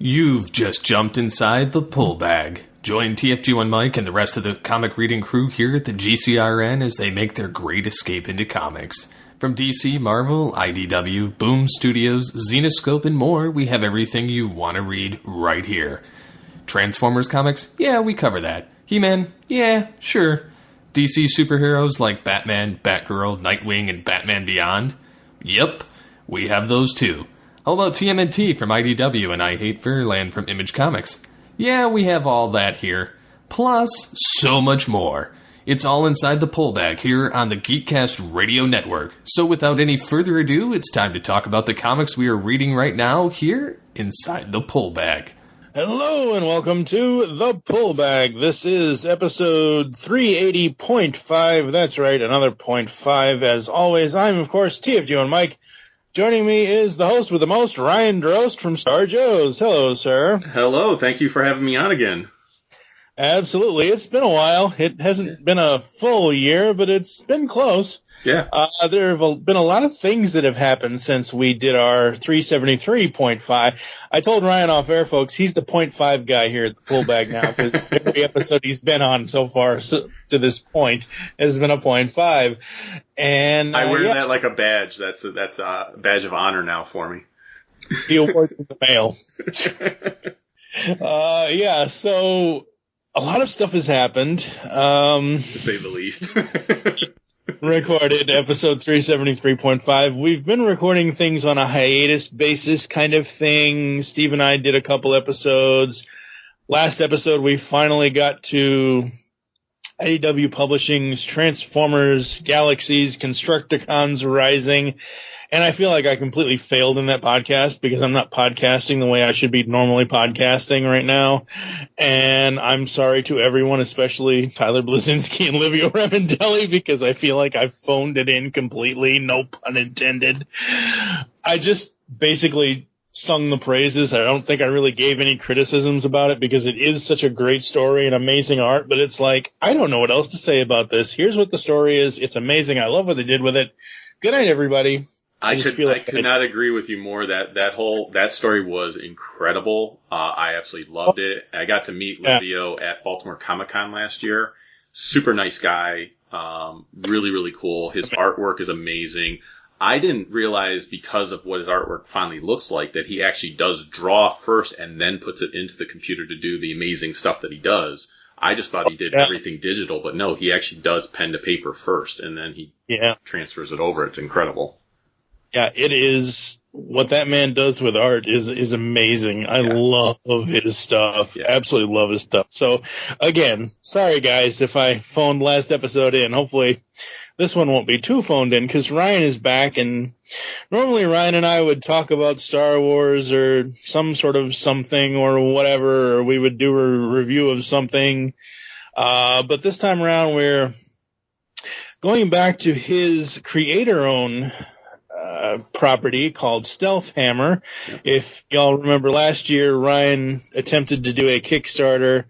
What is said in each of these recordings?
You've just jumped inside the Pull Bag. Join TFG1Mike and the rest of the comic reading crew here at the GCRN as they make their great escape into comics. From DC, Marvel, IDW, Boom Studios, Zenoscope, and more, we have everything you want to read right here. Transformers comics? Yeah, we cover that. He-Man? Yeah, sure. DC superheroes like Batman, Batgirl, Nightwing, and Batman Beyond? Yep, we have those too. How about TMNT from IDW and I Hate Fairyland from Image Comics? Yeah, we have all that here. Plus, so much more. It's all inside the Pull Bag here on the Geekcast Radio Network. So without any further ado, it's time to talk about the comics we are reading right now here inside the Pull Bag. Hello and welcome to the Pull Bag. This is episode 380.5. That's right, another 0.5. As always, I'm, of course, TFG1Mike. Joining me is the host with the most, Ryan Drost from Star Joe's. Hello, sir. Hello. Thank you for having me on again. Absolutely. It's been a while. It hasn't been a full year, but it's been close. Yeah. There have been a lot of things that have happened since we did our 373.5. I told Ryan off air, folks, he's the 0.5 guy here at the Pull Bag now, because every episode he's been on so far to this point has been a 0.5. And I wear that like a badge. That's a badge of honor now for me. The award in the mail. So a lot of stuff has happened. To say the least. Recorded episode 373.5. We've been recording things on a hiatus basis kind of thing. Steve and I did a couple episodes. Last episode, we finally got to IDW Publishing's Transformers, Galaxies, Constructicons Rising. And I feel like I completely failed in that podcast because I'm not podcasting the way I should be normally podcasting right now. And I'm sorry to everyone, especially Tyler Blazinski and Livio Remendelli, because I feel like I phoned it in completely, no pun intended. I just basically sung the praises. I don't think I really gave any criticisms about it because it is such a great story and amazing art, but it's like, I don't know what else to say about this. Here's what the story is. It's amazing. I love what they did with it. Good night, everybody. I could not agree with you more. That story was incredible. I absolutely loved it. I got to meet Livio at Baltimore Comic-Con last year. Super nice guy. Really, really cool. His artwork is amazing. I didn't realize, because of what his artwork finally looks like, that he actually does draw first and then puts it into the computer to do the amazing stuff that he does. I just thought he did everything digital, but no, he actually does pen to paper first and then he transfers it over. It's incredible. Yeah, it is. What that man does with art is amazing. I love his stuff. Yeah. Absolutely love his stuff. So, again, sorry guys if I phoned last episode in. Hopefully this one won't be too phoned in, because Ryan is back, and normally Ryan and I would talk about Star Wars or some sort of something or whatever, or we would do a review of something. But this time around we're going back to his creator-owned property called Stealth Hammer. Yep. If y'all remember last year, Ryan attempted to do a Kickstarter,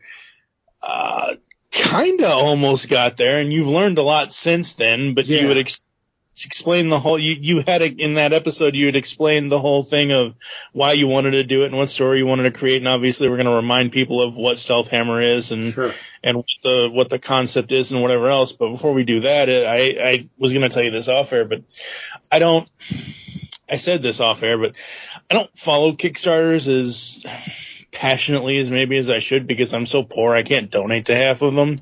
kind of almost got there, and you've learned a lot since then, but you would explain the whole, you had in that episode, you had explained the whole thing of why you wanted to do it and what story you wanted to create, and obviously we're going to remind people of what Stealth Hammer is and what the concept is and whatever else. But before we do that, I was going to tell you this off air, but I said this off air, but I don't follow Kickstarters as passionately as maybe as I should, because I'm so poor I can't donate to half of them.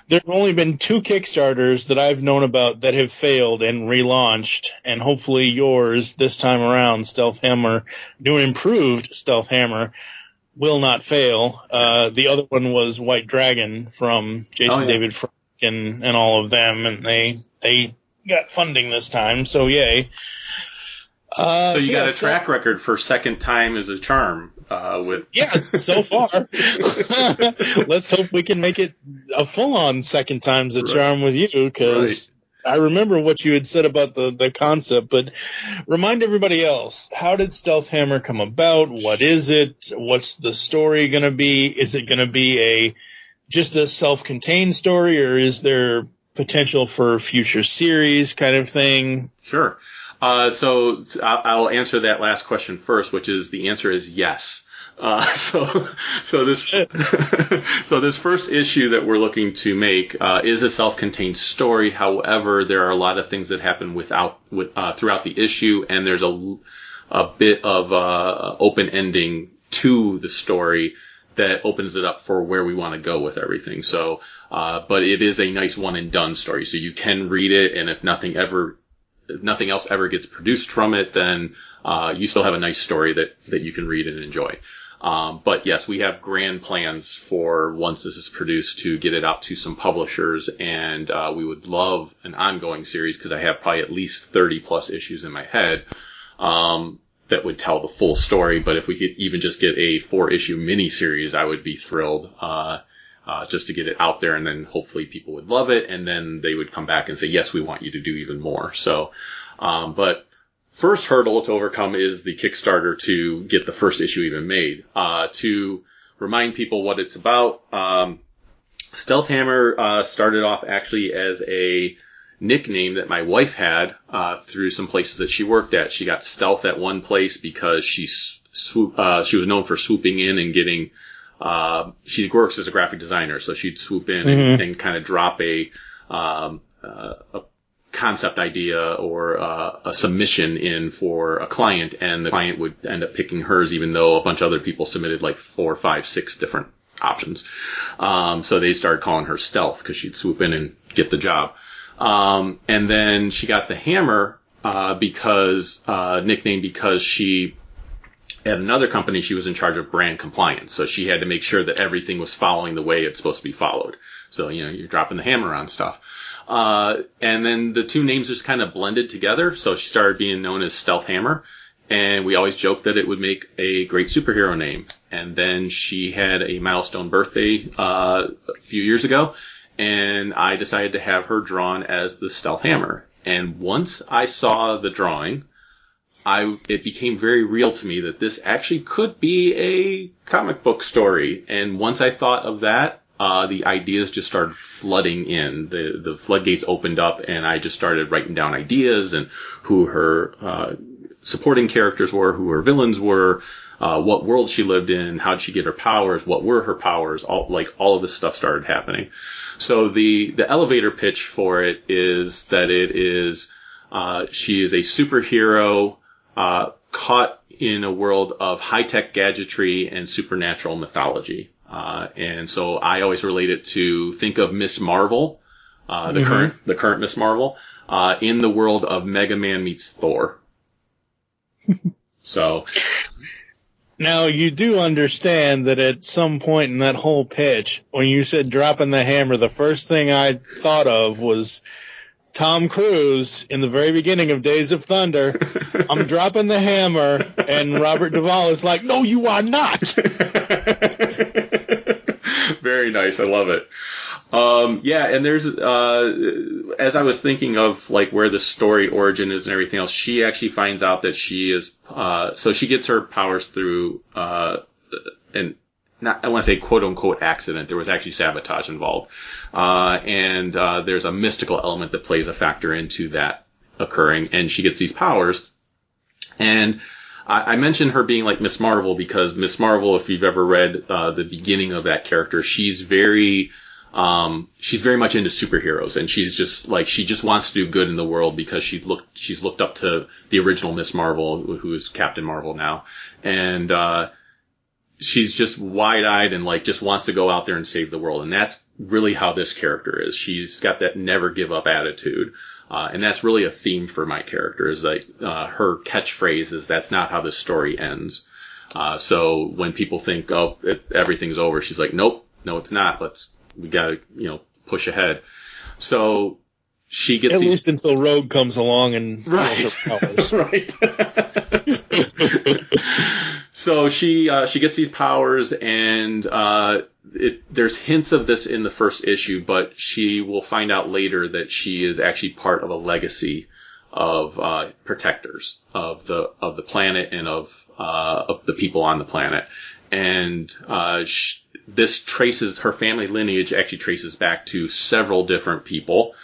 There have only been 2 Kickstarters that I've known about that have failed and relaunched, and hopefully yours this time around, Stealth Hammer, new and improved Stealth Hammer, will not fail. The other one was White Dragon from Jason David Frank and all of them, and they got funding this time, so yay. So you got a track record for second time as a charm so far. Let's hope we can make it a full-on second time's a charm with you, because I remember what you had said about the concept, but remind everybody else, how did Stealth Hammer come about? What is it? What's the story going to be? Is it going to be just a self-contained story, or is there potential for future series kind of thing? Sure. So I'll answer that last question first, which is the answer is yes. So this first issue that we're looking to make is a self-contained story. However, there are a lot of things that happen throughout the issue, and there's a bit of open ending to the story that opens it up for where we want to go with everything. So, but it is a nice one and done story, so you can read it, and if nothing else ever gets produced from it, then you still have a nice story that you can read and enjoy. But yes, we have grand plans for once this is produced to get it out to some publishers, and we would love an ongoing series because I have probably at least 30 plus issues in my head that would tell the full story. But if we could even just get a 4-issue miniseries, I would be thrilled just to get it out there, and then hopefully people would love it, and then they would come back and say, yes, we want you to do even more. So, but first hurdle to overcome is the Kickstarter to get the first issue even made. To remind people what it's about, Stealth Hammer started off actually as a nickname that my wife had through some places that she worked at. She got Stealth at one place because she was known for swooping in and getting. She works as a graphic designer, so she'd swoop in and kind of drop a concept idea or a submission in for a client, and the client would end up picking hers, even though a bunch of other people submitted like 4, 5, 6 different options. So they started calling her Stealth because she'd swoop in and get the job. And then she got the Hammer because she at another company she was in charge of brand compliance, so she had to make sure that everything was following the way it's supposed to be followed. So you're dropping the hammer on stuff. And then the two names just kind of blended together, so she started being known as Stealth Hammer, and we always joked that it would make a great superhero name. And then she had a milestone birthday a few years ago, and I decided to have her drawn as the Stealth Hammer. And once I saw the drawing, it became very real to me that this actually could be a comic book story. And once I thought of that, the ideas just started flooding in. The floodgates opened up, and I just started writing down ideas and who her supporting characters were, who her villains were, what world she lived in, how did she get her powers, what were her powers, all of this stuff started happening. So the elevator pitch for it is that she is a superhero caught in a world of high-tech gadgetry and supernatural mythology. And so I always relate it to, think of Miss Marvel, the current Miss Marvel, in the world of Mega Man meets Thor. So. Now, you do understand that at some point in that whole pitch, when you said dropping the hammer, the first thing I thought of was Tom Cruise in the very beginning of Days of Thunder. I'm dropping the hammer, and Robert Duvall is like, no, you are not. Very nice. I love it. And there's, as I was thinking of like where the story origin is and everything else, she actually finds out that she is, so she gets her powers through, I want to say quote unquote accident. There was actually sabotage involved. And there's a mystical element that plays a factor into that occurring, and she gets these powers. And I mentioned her being like Miss Marvel because Miss Marvel, if you've ever read the beginning of that character, she's very much into superheroes, and she's just like, she just wants to do good in the world because she's looked up to the original Miss Marvel, who is Captain Marvel now, and she's just wide-eyed and like just wants to go out there and save the world. And that's really how this character is. She's got that never give up attitude. And that's really a theme for my character, is like, her catchphrase is, that's not how this story ends. So when people think, everything's over, she's like, nope, no, it's not. We gotta, push ahead. So she gets at least until Rogue comes along and right. Her powers. Right. So she gets these powers, and there's hints of this in the first issue, but she will find out later that she is actually part of a legacy of protectors of the planet and of the people on the planet. And this traces, her family lineage actually traces back to several different people,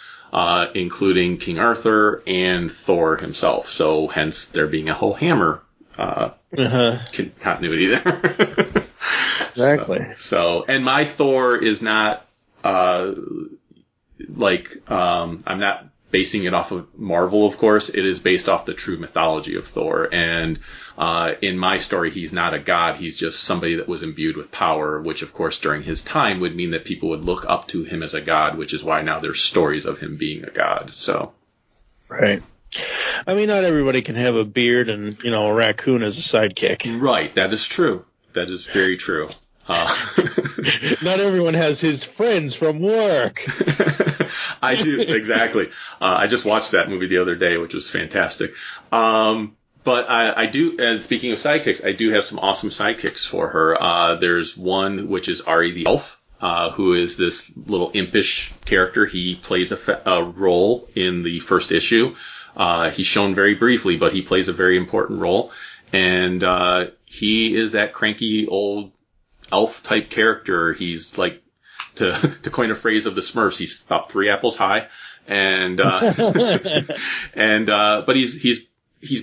including King Arthur and Thor himself. So hence there being a whole hammer continuity there. Exactly. So, and my Thor is not, I'm not basing it off of Marvel, of course. It is based off the true mythology of Thor. And, in my story, he's not a god. He's just somebody that was imbued with power, which, of course, during his time would mean that people would look up to him as a god, which is why now there's stories of him being a god. So. Right. I mean, not everybody can have a beard and, a raccoon as a sidekick. Right. That is true. That is very true. Not everyone has his friends from work. I do, exactly. I just watched that movie the other day, which was fantastic. But I do, and speaking of sidekicks, I do have some awesome sidekicks for her. There's one which is Ari the Elf, who is this little impish character. He plays a role in the first issue. He's shown very briefly, but he plays a very important role. And he is that cranky old elf type character. He's like, to coin a phrase of the Smurfs, he's about 3 apples high. And but he's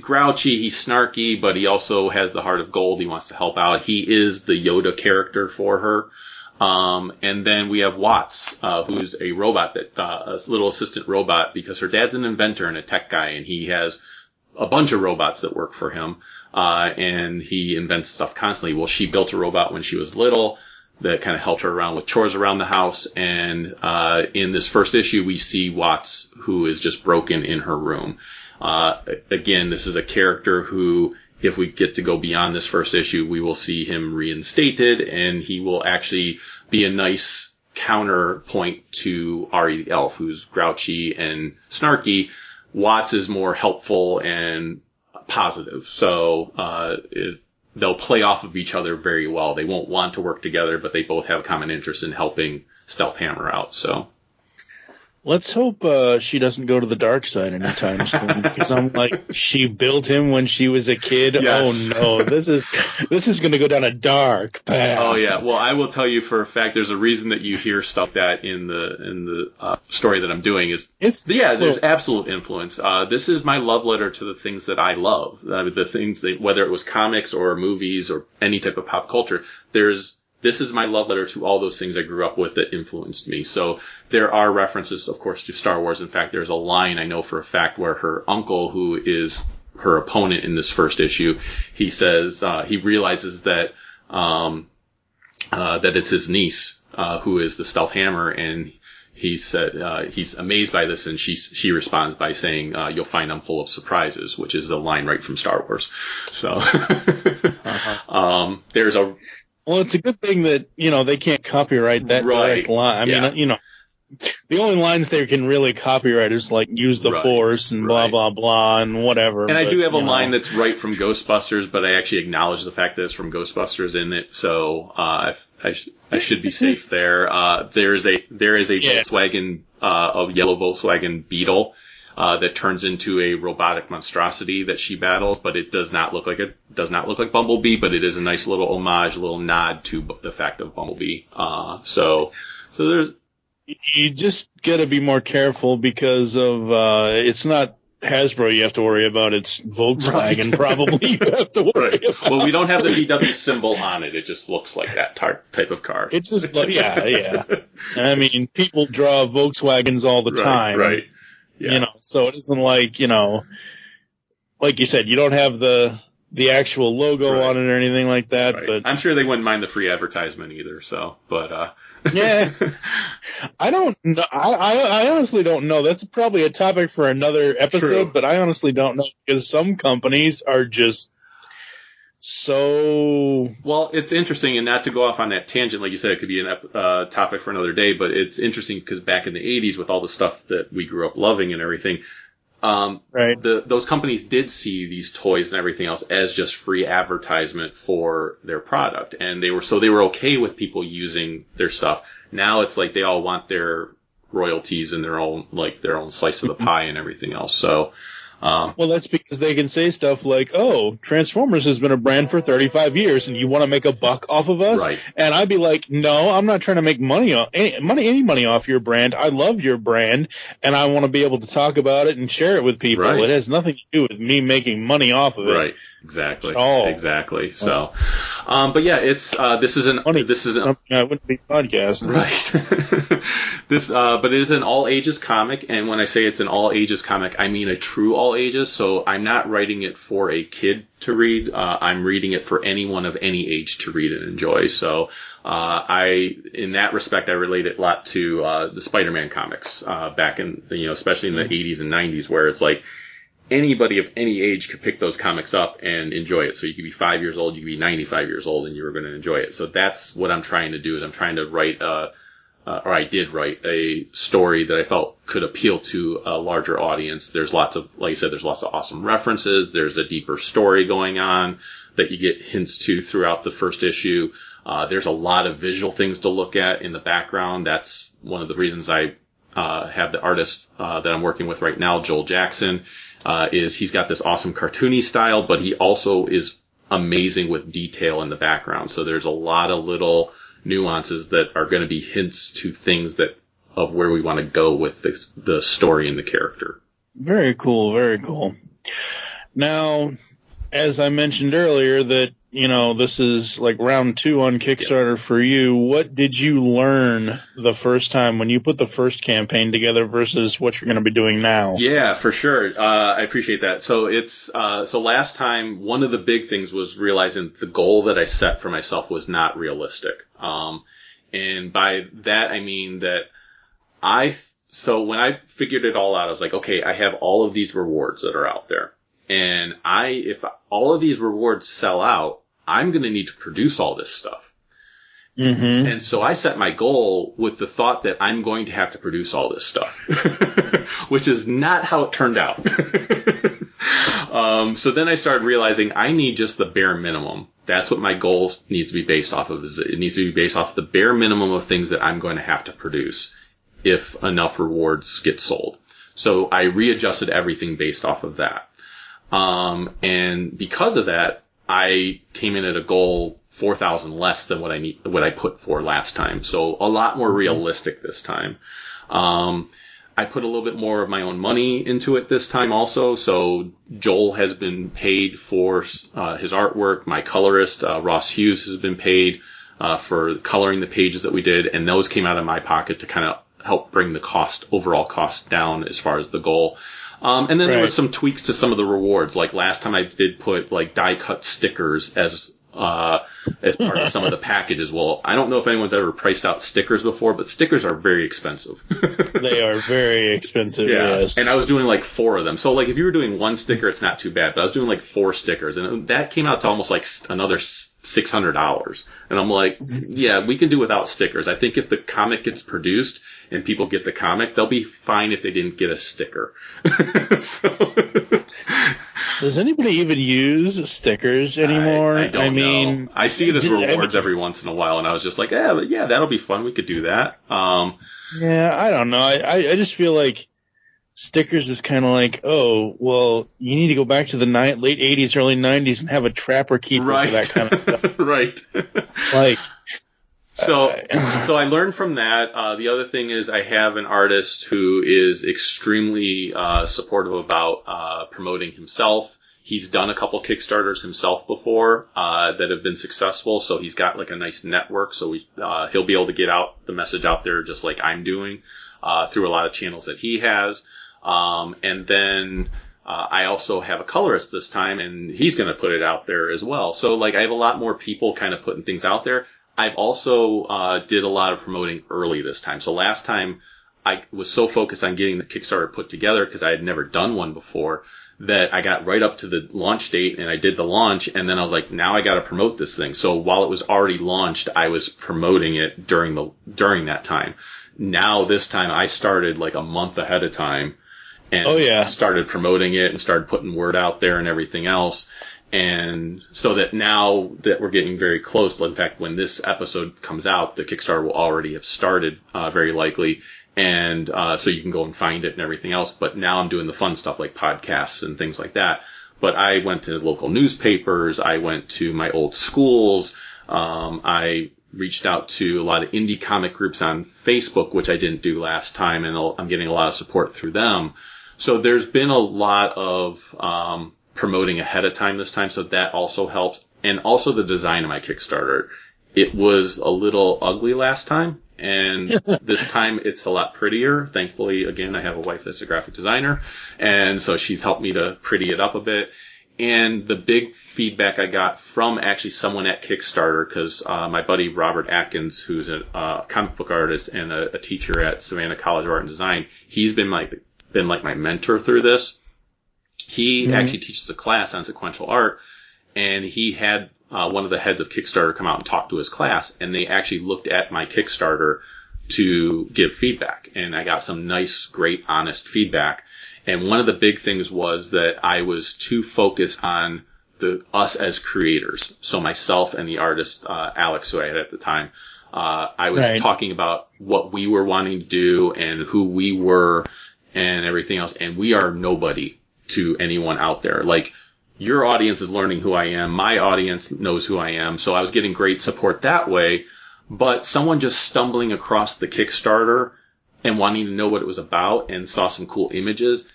grouchy, he's snarky, but he also has the heart of gold. He wants to help out. He is the Yoda character for her. And then we have Watts, who's a robot a little assistant robot, because her dad's an inventor and a tech guy, and he has a bunch of robots that work for him. And he invents stuff constantly. Well, she built a robot when she was little that kind of helped her around with chores around the house. And, in this first issue, we see Watts, who is just broken in her room. Again, this is a character who, if we get to go beyond this first issue, we will see him reinstated, and he will actually be a nice counterpoint to Ari the Elf, who's grouchy and snarky. Watts is more helpful and positive. So, they'll play off of each other very well. They won't want to work together, but they both have a common interest in helping Stealth Hammer out. So. Let's hope she doesn't go to the dark side anytime soon, because I'm like, she built him when she was a kid. Yes. Oh no, this is going to go down a dark path. Oh yeah. Well, I will tell you for a fact, there's a reason that you hear stuff like that in the story that I'm doing. There's absolute influence. This is my love letter to the things that I love, the things that, whether it was comics or movies or any type of pop culture. This is my love letter to all those things I grew up with that influenced me. So there are references, of course, to Star Wars. In fact, there's a line I know for a fact where her uncle, who is her opponent in this first issue, he says, he realizes that it's his niece, who is the Stealth Hammer, and he said, he's amazed by this, and she responds by saying, you'll find I'm full of surprises, which is a line right from Star Wars. So, there's a, well, it's a good thing that, they can't copyright that direct line. I mean, the only lines they can really copyright is like use the force and blah, blah, blah and whatever. And I do have a line that's right from Ghostbusters, but I actually acknowledge the fact that it's from Ghostbusters in it. So, I should be safe there. There is a Volkswagen, a yellow Volkswagen Beetle, that turns into a robotic monstrosity that she battles, but it does not look like Bumblebee, but it is a nice little homage, a little nod to the fact of Bumblebee. So there's, you just gotta be more careful because of, it's not Hasbro you have to worry about, it's Volkswagen probably you have to worry about. Well, we don't have the VW symbol on it. It just looks like that type of car. It's just like, yeah. I mean, people draw Volkswagens all the time. Right. Yeah. So it isn't like, like you said, you don't have the actual logo on it or anything like that. Right. But I'm sure they wouldn't mind the free advertisement either. So, but, yeah, I don't know. I honestly don't know. That's probably a topic for another episode, but I honestly don't know because some companies are just so. Well, it's interesting, and not to go off on that tangent, like you said, it could be a topic for another day, but it's interesting because back in the 80s with all the stuff that we grew up loving and everything, those companies did see these toys and everything else as just free advertisement for their product, and they were okay with people using their stuff. Now it's like they all want their royalties and their own slice of the pie and everything else. So, Well, that's because they can say stuff like, "Oh, Transformers has been a brand for 35 years, and you want to make a buck off of us?" Right. And I'd be like, "No, I'm not trying to make any money off your brand. I love your brand, and I want to be able to talk about it and share it with people. Right. It has nothing to do with me making money off of it." Right. Exactly. Oh. Exactly. So, but yeah, this isn't I wouldn't be podcasting. Right. But it is an all ages comic, and when I say it's an all ages comic, I mean a true all ages. So I'm not writing it for a kid to read. I'm reading it for anyone of any age to read and enjoy. So, in that respect, I relate it a lot to the Spider-Man comics back in, especially in the 80s and 90s, where it's like anybody of any age could pick those comics up and enjoy it. So you could be 5 years old, you could be 95 years old, and you were going to enjoy it. So that's what I'm trying to do. Is I'm trying to write or I did write a story that I felt could appeal to a larger audience. There's lots of, like I said, there's lots of awesome references. There's a deeper story going on that you get hints to throughout the first issue. There's a lot of visual things to look at in the background. That's one of the reasons I have the artist that I'm working with right now, Joel Jackson, is he's got this awesome cartoony style, but he also is amazing with detail in the background. So there's a lot of little nuances that are going to be hints to things of where we want to go with the story and the character. Very cool, very cool. Now, as I mentioned earlier, that this is like round 2 on Kickstarter for you. What did you learn the first time when you put the first campaign together versus what you're going to be doing now? Yeah, for sure. I appreciate that. So so last time, one of the big things was realizing the goal that I set for myself was not realistic. And by that, I mean that so when I figured it all out, I was like, okay, I have all of these rewards that are out there. And if all of these rewards sell out, I'm going to need to produce all this stuff. Mm-hmm. And so I set my goal with the thought that I'm going to have to produce all this stuff, which is not how it turned out. So then I started realizing I need just the bare minimum. That's what my goal needs to be based off of. It needs to be based off the bare minimum of things that I'm going to have to produce if enough rewards get sold. So I readjusted everything based off of that. And because of that, I came in at a goal 4,000 less than what I put for last time. So a lot more realistic this time. I put a little bit more of my own money into it this time also. So Joel has been paid for his artwork. My colorist, Ross Hughes, has been paid for coloring the pages that we did, and those came out of my pocket to kind of help bring the overall cost down as far as the goal. And then there was some tweaks to some of the rewards. Like last time I did put like die cut stickers as part of some of the packages. Well, I don't know if anyone's ever priced out stickers before, but stickers are very expensive. They are very expensive, yes. And I was doing like 4 of them. So like if you were doing 1 sticker, it's not too bad, but I was doing like 4 stickers, and that came out to almost like another $600. And I'm like, yeah, we can do without stickers. I think if the comic gets produced and people get the comic, they'll be fine if they didn't get a sticker. Does anybody even use stickers anymore? I don't know. I see it as rewards every once in a while, and I was just like, yeah, that'll be fun. We could do that. Yeah, I don't know. I just feel like stickers is kind of like, oh, well, you need to go back to the late 80s, early 90s and have a trapper keeper for that kind of stuff. Right. Like... So I learned from that. The other thing is I have an artist who is extremely supportive about promoting himself. He's done a couple Kickstarters himself before that have been successful, so he's got like a nice network. So he'll be able to get the message out there just like I'm doing through a lot of channels that he has. And then I also have a colorist this time, and he's going to put it out there as well. So like I have a lot more people kind of putting things out there. I've also did a lot of promoting early this time. So last time I was so focused on getting the Kickstarter put together because I had never done one before that I got right up to the launch date and I did the launch, and then I was like, now I got to promote this thing. So while it was already launched, I was promoting it during that time. Now this time I started like a month ahead of time and started promoting it and started putting word out there and everything else. And so that now that we're getting very close, in fact, when this episode comes out, the Kickstarter will already have started, very likely. And so you can go and find it and everything else. But now I'm doing the fun stuff like podcasts and things like that. But I went to local newspapers. I went to my old schools. I reached out to a lot of indie comic groups on Facebook, which I didn't do last time, and I'm getting a lot of support through them. So there's been a lot of promoting ahead of time this time, so that also helps. And also the design of my Kickstarter. It was a little ugly last time, and this time it's a lot prettier. Thankfully, again, I have a wife that's a graphic designer, and so she's helped me to pretty it up a bit. And the big feedback I got from actually someone at Kickstarter, because my buddy Robert Atkins, who's a comic book artist and a teacher at Savannah College of Art and Design, he's been like my mentor through this. He actually teaches a class on sequential art, and he had one of the heads of Kickstarter come out and talk to his class, and they actually looked at my Kickstarter to give feedback. And I got some nice, great, honest feedback. And one of the big things was that I was too focused on us as creators. So myself and the artist, Alex, who I had at the time, I was talking about what we were wanting to do and who we were and everything else. And we are nobody to anyone out there. Like, your audience is learning who I am. My audience knows who I am. So I was getting great support that way. But someone just stumbling across the Kickstarter and wanting to know what it was about and saw some cool images,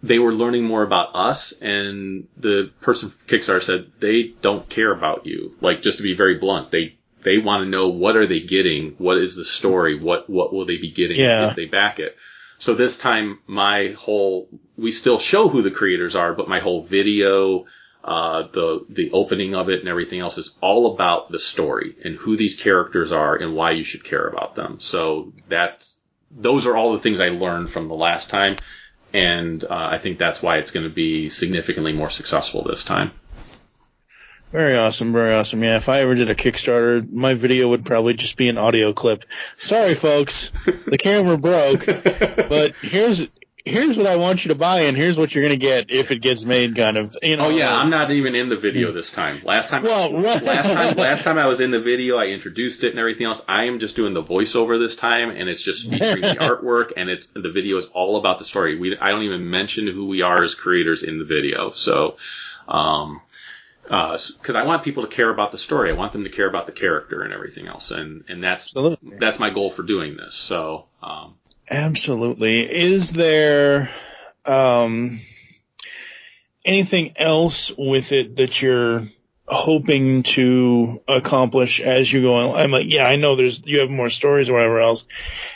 they were learning more about us. And the person from Kickstarter said they don't care about you. Like, just to be very blunt, they want to know, what are they getting? What is the story? What will they be getting if they back it? So this time, we still show who the creators are, but my whole video, the opening of it and everything else is all about the story and who these characters are and why you should care about them. So those are all the things I learned from the last time. And I think that's why it's going to be significantly more successful this time. Very awesome, very awesome. Yeah, if I ever did a Kickstarter, my video would probably just be an audio clip. Sorry, folks, the camera broke, but here's what I want you to buy, and here's what you're going to get if it gets made, kind of. Oh yeah, I'm not even in the video this time. Last time I was in the video, I introduced it and everything else. I am just doing the voiceover this time, and it's just featuring the artwork, and the video is all about the story. I don't even mention who we are as creators in the video, so. Because I want people to care about the story. I want them to care about the character and everything else. And that's my goal for doing this. So, absolutely. Is there, anything else with it that you're hoping to accomplish as you go on? I'm like, yeah, I know you have more stories or whatever else.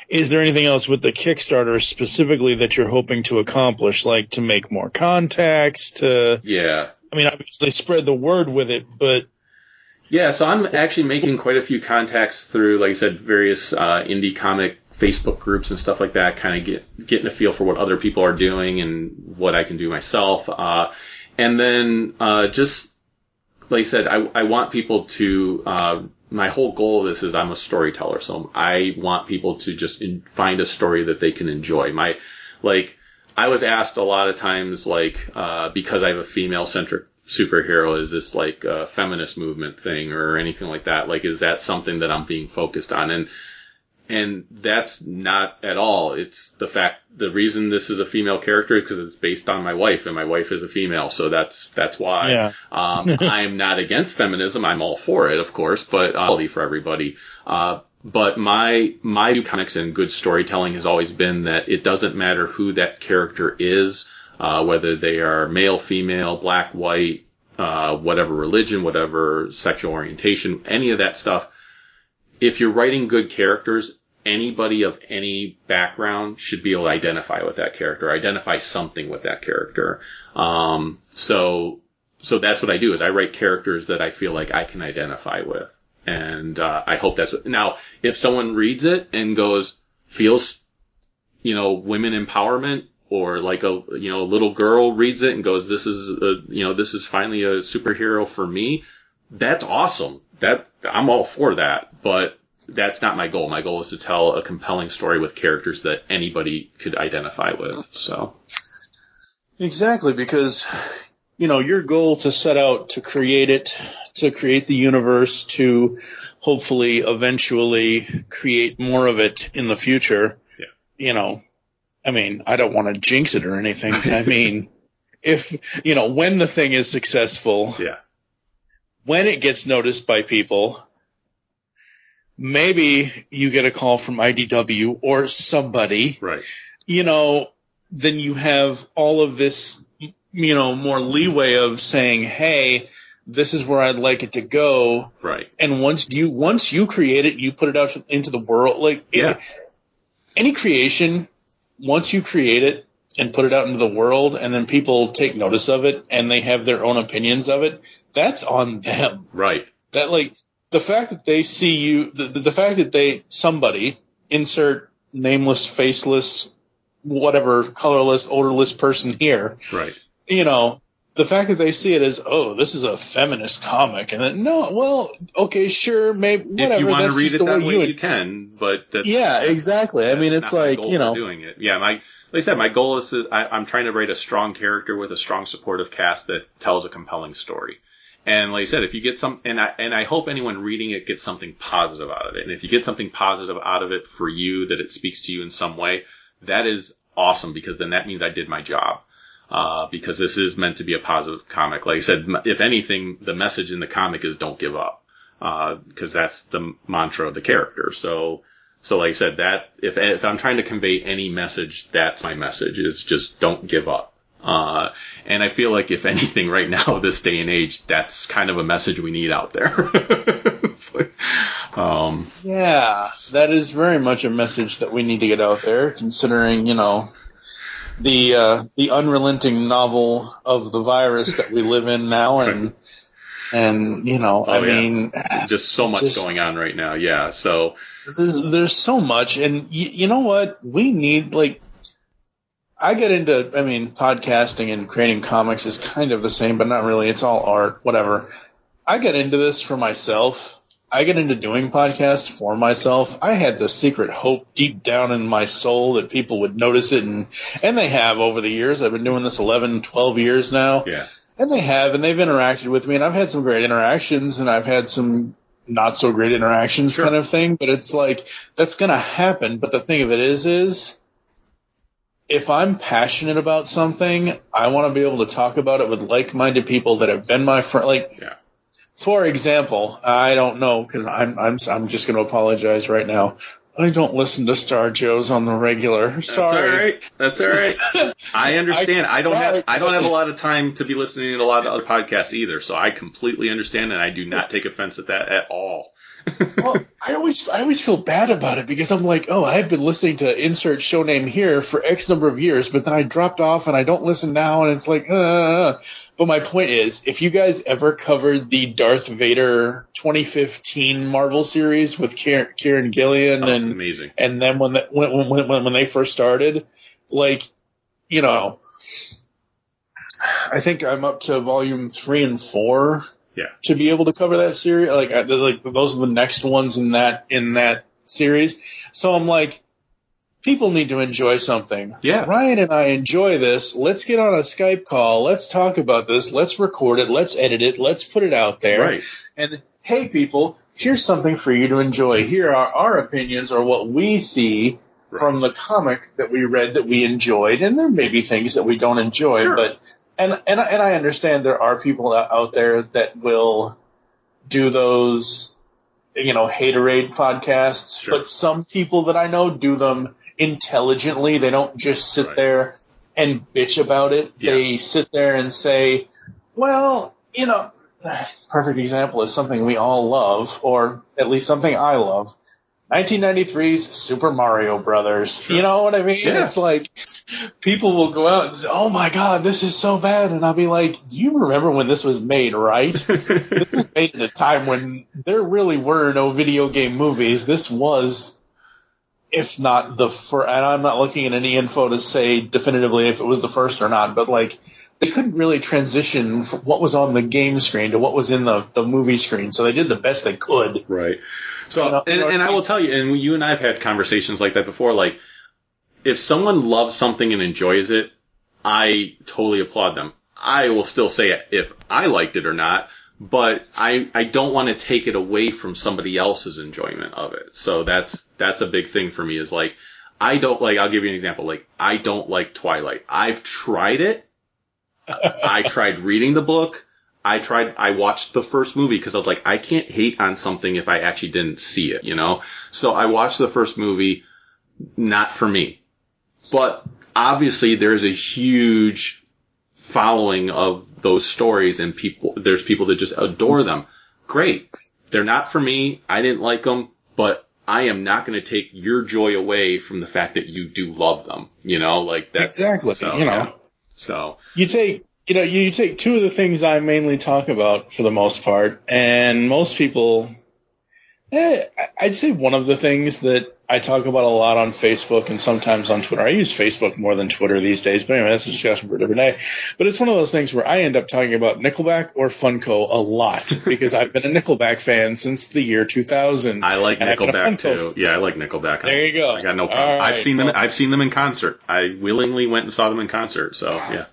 Is there anything else with the Kickstarter specifically that you're hoping to accomplish, like to make more contacts, Yeah. I mean, obviously spread the word with it, but... Yeah, so I'm actually making quite a few contacts through, like I said, various indie comic Facebook groups and stuff like that, kind of getting a feel for what other people are doing and what I can do myself. And then just, like I said, I want people to... my whole goal of this is I'm a storyteller, so I want people to just find a story that they can enjoy. I was asked a lot of times, because I have a female-centric superhero, is this like a feminist movement thing or anything like that? Like, is that something that I'm being focused on? And that's not at all. It's the reason this is a female character is because it's based on my wife, and my wife is a female, so that's why. Yeah. I'm not against feminism. I'm all for it, of course, but equality for everybody. But my view comics and good storytelling has always been that it doesn't matter who that character is, whether they are male, female, black, white, whatever religion, whatever sexual orientation, any of that stuff. If you're writing good characters, anybody of any background should be able to identify with that character, identify something with that character. So that's what I do, is I write characters that I feel like I can identify with. And I hope that's what... Now, if someone reads it and feels, women empowerment, or like a little girl reads it and goes, this is finally a superhero for me, that's awesome. I'm all for that, but that's not my goal. My goal is to tell a compelling story with characters that anybody could identify with. So. Exactly, because, your goal to set out to create the universe, to hopefully eventually create more of it in the future. Yeah. I mean, I don't want to jinx it or anything. I mean, if, when the thing is successful, when it gets noticed by people, maybe you get a call from IDW or somebody, right? Then you have all of this, more leeway of saying, hey, this is where I'd like it to go. Right. And once you create it, you put it out into the world. Any creation, once you create it and put it out into the world, and then people take notice of it and they have their own opinions of it, that's on them. Right. That the fact that they see you, the fact that somebody, insert nameless, faceless, whatever, colorless, odorless person here. Right. The fact that they see it as, oh, this is a feminist comic, and then, no, well, okay, sure, maybe, whatever. If you want that's to read just it the that way way, you can, but that's... Yeah, exactly. I mean, it's like, doing it. Yeah, like I said, my goal is I'm trying to write a strong character with a strong supportive cast that tells a compelling story. And like I said, if you get and I hope anyone reading it gets something positive out of it. And if you get something positive out of it for you, that it speaks to you in some way, that is awesome, because then that means I did my job. Because this is meant to be a positive comic. Like I said, if anything, the message in the comic is don't give up. Because that's the mantra of the character. So like I said, that if I'm trying to convey any message, that's my message, is just don't give up. And I feel like if anything right now, this day and age, that's kind of a message we need out there. Yeah, that is very much a message that we need to get out there, considering, the unrelenting novel of the virus that we live in now, and just so much going on right now. Yeah. So there's so much, and you know what? We need, I get into, podcasting and creating comics is kind of the same, but not really. It's all art, whatever. I get into this for myself. I get into doing podcasts for myself. I had the secret hope deep down in my soul that people would notice it, and they have over the years. I've been doing this 11, 12 years now. Yeah. And they have, and they've interacted with me, and I've had some great interactions, and I've had some not so great interactions, kind of thing. But it's like, that's going to happen. But the thing of it is if I'm passionate about something, I want to be able to talk about it with like-minded people that have been my friend. For example, I don't know, because I'm just going to apologize right now. I don't listen to Star Joes on the regular. Sorry. That's all right. I understand. I don't have a lot of time to be listening to a lot of other podcasts either, so I completely understand, and I do not take offense at that at all. Well, I always feel bad about it, because I'm like, oh, I've been listening to insert show name here for X number of years, but then I dropped off and I don't listen now, and it's like, But my point is, if you guys ever covered the Darth Vader 2015 Marvel series with Kieran Gillian, and amazing. And then when they first started, I think I'm up to volume 3 and 4. Yeah. To be able to cover that series, those are the next ones in that series. So I'm like, people need to enjoy something. Yeah. Ryan and I enjoy this. Let's get on a Skype call. Let's talk about this. Let's record it. Let's edit it. Let's put it out there. Right. And hey, people, here's something for you to enjoy. Here are our opinions, or what we see from the comic that we read that we enjoyed. And there may be things that we don't enjoy, but. And I understand there are people out there that will do those, haterade podcasts, but some people that I know do them intelligently. They don't just sit there and bitch about it. Yeah. They sit there and say, well, perfect example is something we all love, or at least something I love. 1993's Super Mario Brothers. Sure. You know what I mean? Yeah. It's like people will go out and say, oh my God, this is so bad. And I'll be like, do you remember when this was made, right? This was made at a time when there really were no video game movies. This was, if not the first, and I'm not looking at any info to say definitively if it was the first or not, but they couldn't really transition from what was on the game screen to what was in the movie screen. So they did the best they could. Right. So, and I will tell you, and you and I have had conversations like that before, if someone loves something and enjoys it, I totally applaud them. I will still say it if I liked it or not, but I don't want to take it away from somebody else's enjoyment of it. So that's a big thing for me, is I'll give you an example. Like, I don't like Twilight. I've tried it. I tried reading the book. I watched the first movie because I was like, I can't hate on something if I actually didn't see it, you know? So I watched the first movie, not for me. But obviously there's a huge following of those stories, and there's people that just adore them. Great. They're not for me. I didn't like them, but I am not going to take your joy away from the fact that you do love them, you know, like that. Exactly. So, you know, yeah. So you take two of the things I mainly talk about for the most part, and most people, I'd say one of the things that I talk about a lot on Facebook and sometimes on Twitter. I use Facebook more than Twitter these days, but anyway, that's a discussion for a different day. But it's one of those things where I end up talking about Nickelback or Funko a lot because I've been a Nickelback fan since the year 2000. I like Nickelback too. Yeah, I like Nickelback. There you go. I got no problem. Right, I've seen them in concert. I willingly went and saw them in concert. So yeah.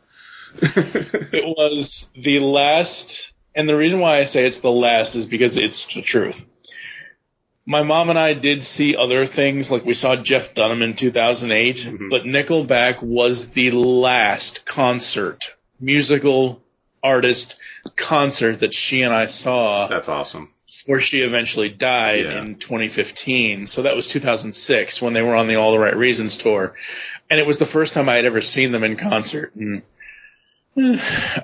It was the last, and the reason why I say it's the last is because it's the truth. My mom and I did see other things, like we saw Jeff Dunham in 2008, but Nickelback was the last musical artist concert that she and I saw. That's awesome. Before she eventually died in 2015. So that was 2006 when they were on the All the Right Reasons tour. And it was the first time I had ever seen them in concert. And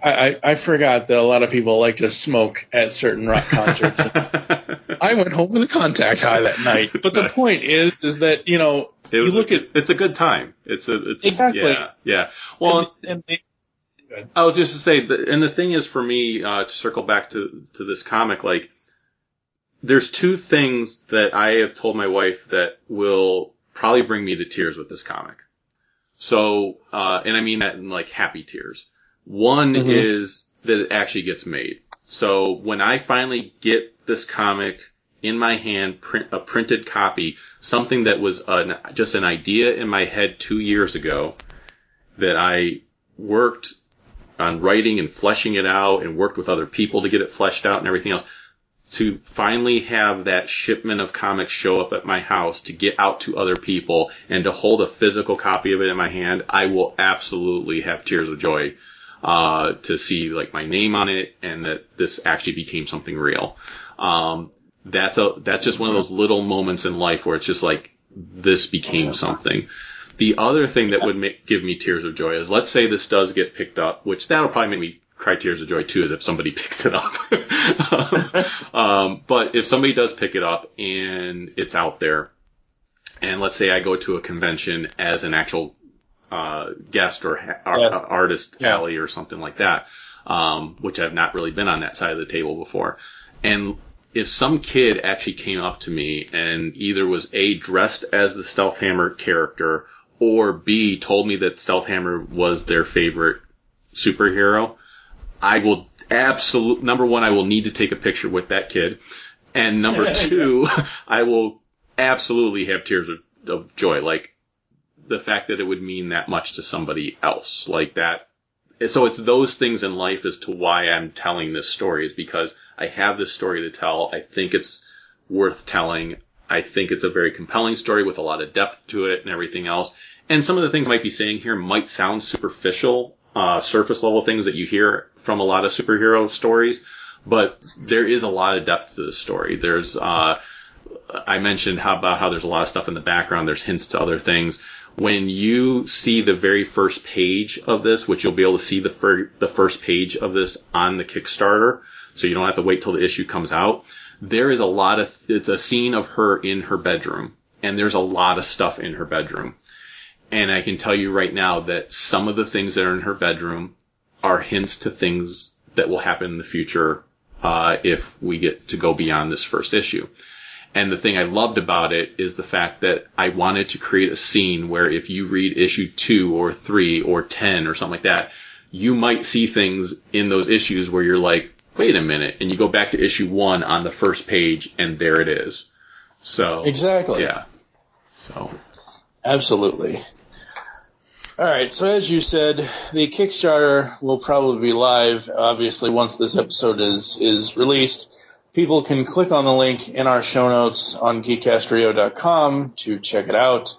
I forgot that a lot of people like to smoke at certain rock concerts. I went home with a contact high that night. But the point is that, you know, it's a good time. It's exactly. Yeah. Well, I was just to say, and the thing is for me, to circle back to this comic, like, there's two things that I have told my wife that will probably bring me to tears with this comic. So, and I mean that in like happy tears. One is that it actually gets made. So when I finally get this comic in my hand, a printed copy, something that was just an idea in my head 2 years ago that I worked on writing and fleshing it out and worked with other people to get it fleshed out and everything else, to finally have that shipment of comics show up at my house, to get out to other people and to hold a physical copy of it in my hand, I will absolutely have tears of joy to see like my name on it and that this actually became something real. That's just one of those little moments in life where it's just like, this became something. The other thing that would give me tears of joy is, let's say this does get picked up, which that'll probably make me cry tears of joy too, is if somebody picks it up. But if somebody does pick it up and it's out there, and let's say I go to a convention as an actual guest or artist alley or something like that, which I've not really been on that side of the table before. And if some kid actually came up to me and either was A, dressed as the Stealth Hammer character, or B, told me that Stealth Hammer was their favorite superhero, I will number one, I will need to take a picture with that kid. And number two, I will absolutely have tears of joy. Like, the fact that it would mean that much to somebody else like that. So it's those things in life as to why I'm telling this story, is because I have this story to tell. I think it's worth telling. I think it's a very compelling story with a lot of depth to it and everything else. And some of the things I might be saying here might sound superficial, surface level things that you hear from a lot of superhero stories, but there is a lot of depth to this story. There's, I mentioned how there's a lot of stuff in the background. There's hints to other things. When you see the very first page of this, which you'll be able to see the first page of this on the Kickstarter, so you don't have to wait till the issue comes out, there is it's a scene of her in her bedroom, and there's a lot of stuff in her bedroom. And I can tell you right now that some of the things that are in her bedroom are hints to things that will happen in the future, if we get to go beyond this first issue. And the thing I loved about it is the fact that I wanted to create a scene where if you read issue 2 or 3 or 10 or something like that, you might see things in those issues where you're like, wait a minute, and you go back to issue 1 on the first page, and there it is. So exactly. Yeah. So absolutely. All right, so as you said, the Kickstarter will probably be live, obviously, once this episode is released. People can click on the link in our show notes on geekcastradio.com to check it out.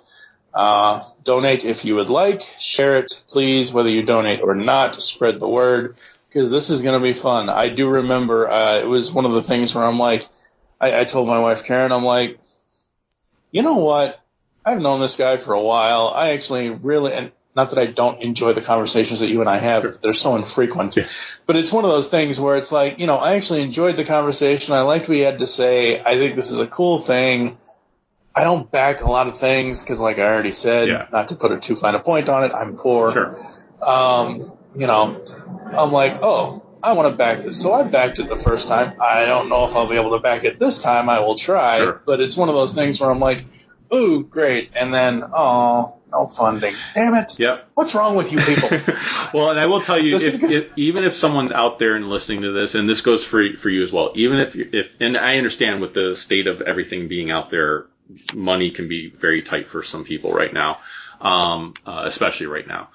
Donate if you would like. Share it, please, whether you donate or not. Spread the word, because this is going to be fun. I do remember it was one of the things where I'm like, I told my wife, Karen, I'm like, you know what? I've known this guy for a while. I actually really, and not that I don't enjoy the conversations that you and I have, sure. They're so infrequent. Yeah. But it's one of those things where it's like, I actually enjoyed the conversation. I liked what he had to say. I think this is a cool thing. I don't back a lot of things because, like I already said, not to put a too fine a point on it, I'm poor. Sure. I'm like, I want to back this. So I backed it the first time. I don't know if I'll be able to back it this time. I will try. Sure. But it's one of those things where I'm like, ooh, great. And then, no funding. Damn it. Yep. What's wrong with you people? Well, and I will tell you, even if someone's out there and listening to this, and this goes for you as well, even if and I understand with the state of everything being out there, money can be very tight for some people right now, especially right now.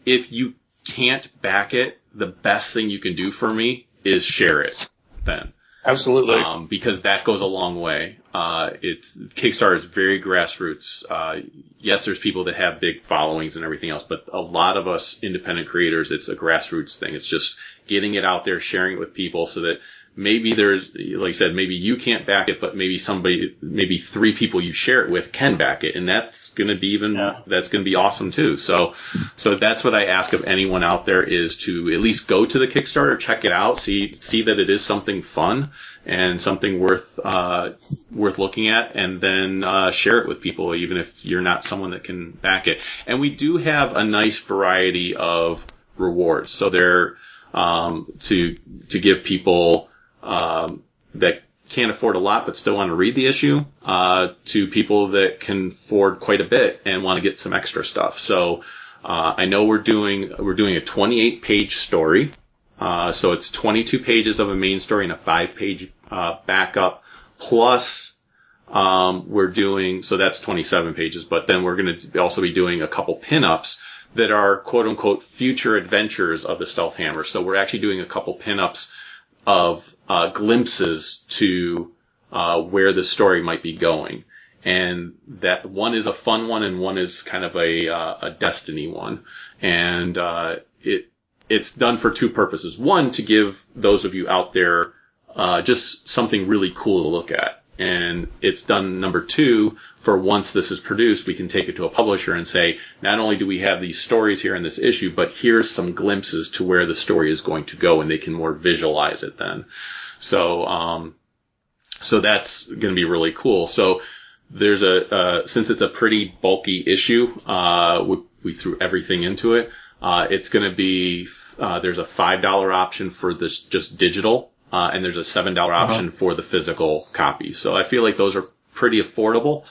If you can't back it, the best thing you can do for me is share it then. Absolutely. Because that goes a long way. Kickstarter is very grassroots. Yes, there's people that have big followings and everything else, but a lot of us independent creators, it's a grassroots thing. It's just getting it out there, sharing it with people so that maybe there's, like I said, maybe you can't back it, but maybe maybe 3 people you share it with can back it. And that's going to be that's going to be awesome too. So that's what I ask of anyone out there is to at least go to the Kickstarter, check it out, see that it is something fun and something worth looking at, and then share it with people, even if you're not someone that can back it. And we do have a nice variety of rewards. So they're, to give people, that can't afford a lot but still want to read the issue, to people that can afford quite a bit and want to get some extra stuff. So I know we're doing a 28-page story. So it's 22 pages of a main story and a 5-page backup. Plus, we're doing, so that's 27 pages. But then we're going to also be doing a couple pinups that are quote unquote future adventures of the Stealth Hammer. So we're actually doing a couple pinups of glimpses to where the story might be going, and that one is a fun one and one is kind of a destiny one, and it's done for 2 purposes. One, to give those of you out there just something really cool to look at, and it's done, number 2, for once this is produced, we can take it to a publisher and say, not only do we have these stories here in this issue, but here's some glimpses to where the story is going to go, and they can more visualize it then. So that's going to be really cool. So there's since it's a pretty bulky issue, we threw everything into it. It's going to be, there's a $5 option for this just digital, and there's a $7 option for the physical copy. So I feel like those are pretty affordable.